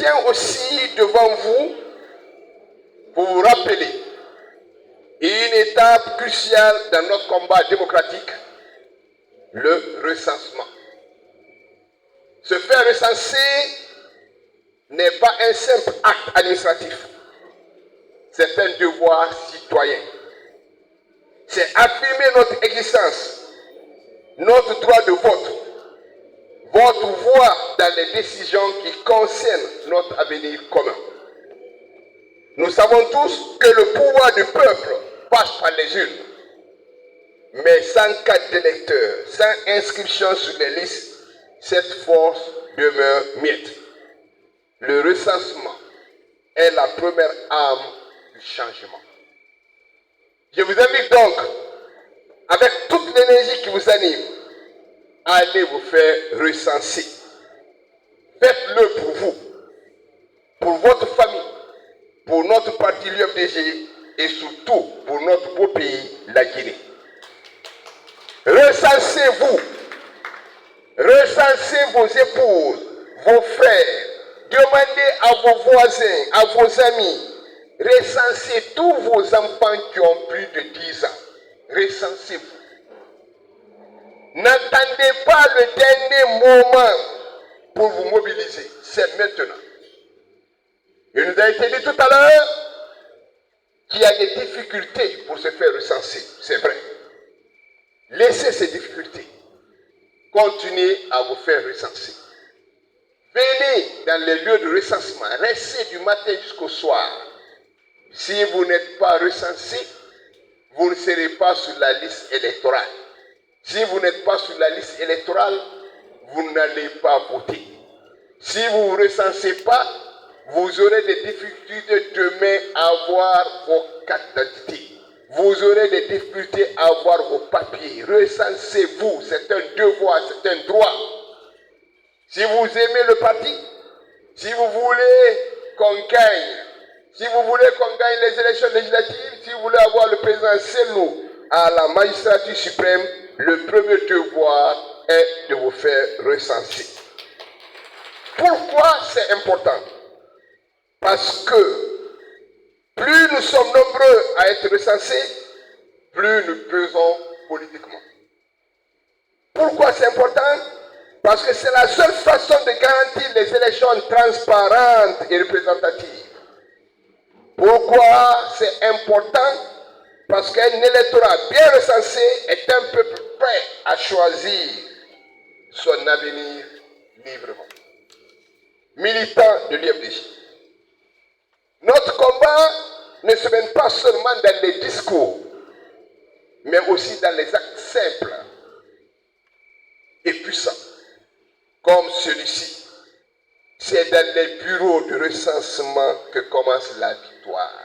tiens aussi devant vous pour vous rappeler une étape cruciale dans notre combat démocratique, le recensement. Se faire recenser n'est pas un simple acte administratif, c'est un devoir citoyen. C'est affirmer notre existence, notre droit de vote, votre voix dans les décisions qui concernent notre avenir commun. Nous savons tous que le pouvoir du peuple passe par les urnes, mais sans carte d'électeur, sans inscription sur les listes, cette force demeure muette. Le recensement est la première arme du changement. Je vous invite donc, avec toute l'énergie qui vous anime, à aller vous faire recenser. Faites-le pour vous, pour votre famille, pour notre parti l'UFDG et surtout pour notre beau pays, la Guinée. Recensez-vous, recensez vos épouses, vos frères, demandez à vos voisins, à vos amis, recensez tous vos enfants qui ont plus de 10 ans. Recensez-vous. N'attendez pas le dernier moment pour vous mobiliser. C'est maintenant. Il nous a été dit tout à l'heure qu'il y a des difficultés pour se faire recenser. C'est vrai. Laissez ces difficultés. Continuez à vous faire recenser. Venez dans les lieux de recensement. Restez du matin jusqu'au soir. Si vous n'êtes pas recensé, vous ne serez pas sur la liste électorale. Si vous n'êtes pas sur la liste électorale, vous n'allez pas voter. Si vous ne vous recensez pas, vous aurez des difficultés demain à avoir vos cartes d'identité. Vous aurez des difficultés à avoir vos papiers. Recensez-vous, c'est un devoir, c'est un droit. Si vous aimez le parti, si vous voulez qu'on gagne, si vous voulez qu'on gagne les élections législatives, si vous voulez avoir le président Selou à la magistrature suprême, le premier devoir est de vous faire recenser. Pourquoi c'est important? Parce que plus nous sommes nombreux à être recensés, plus nous pesons politiquement. Pourquoi c'est important? Parce que c'est la seule façon de garantir les élections transparentes et représentatives. Pourquoi c'est important? Parce qu'un électorat bien recensé est un peuple prêt à choisir son avenir librement. Militants de l'UFDG, notre combat ne se mène pas seulement dans les discours, mais aussi dans les actes simples et puissants, comme celui-ci. C'est dans les bureaux de recensement que commence la victoire.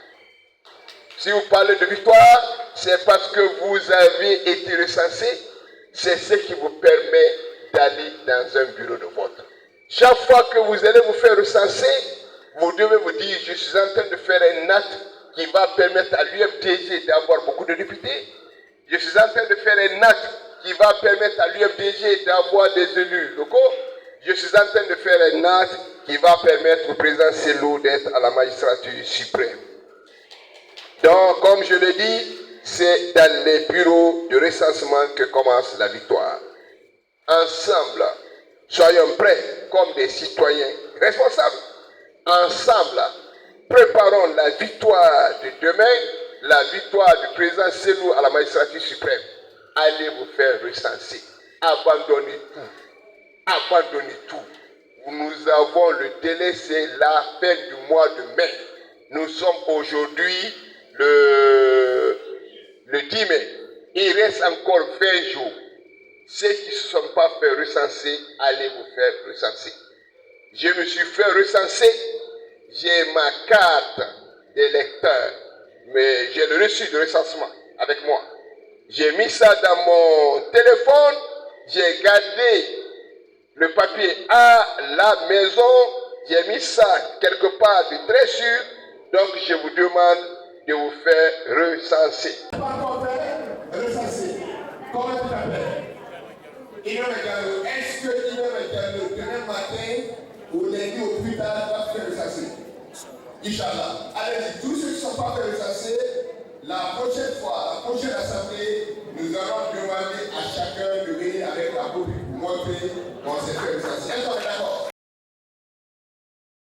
Si vous parlez de victoire, c'est parce que vous avez été recensé, c'est ce qui vous permet d'aller dans un bureau de vote. Chaque fois que vous allez vous faire recenser, vous devez vous dire, je suis en train de faire un acte qui va permettre à l'UFDG d'avoir beaucoup de députés. Je suis en train de faire un acte qui va permettre à l'UFDG d'avoir des élus locaux. Je suis en train de faire un acte qui va permettre au président Selou d'être à la magistrature suprême. Donc, comme je l'ai dit, c'est dans les bureaux de recensement que commence la victoire. Ensemble, soyons prêts comme des citoyens responsables. Ensemble, préparons la victoire de demain, la victoire du président Selou à la magistrature suprême. Allez vous faire recenser. Abandonnez tout. Abandonnez tout. Nous avons le délai, c'est la fin du mois de mai. Nous sommes aujourd'hui le 10 mai. Il reste encore 20 jours. Ceux qui ne se sont pas fait recenser, allez vous faire recenser. Je me suis fait recenser. J'ai ma carte d'électeur, mais j'ai le reçu de recensement avec moi. J'ai mis ça dans mon téléphone. J'ai gardé le papier à la maison. J'ai mis ça quelque part de très sûr. Donc je vous demande de vous faire recenser. Recenser. Comment tu t'appelles? Est-ce qu'il va me dire demain matin ou lundi au plus tard, va faire Inch'Allah. Allez-y, tous ceux qui ne sont pas fait recenser, la prochaine fois, la prochaine assemblée, nous allons demander à chacun de venir avec la copie pour montrer qu'on s'est fait recenser. Est-ce qu'on est d'accord?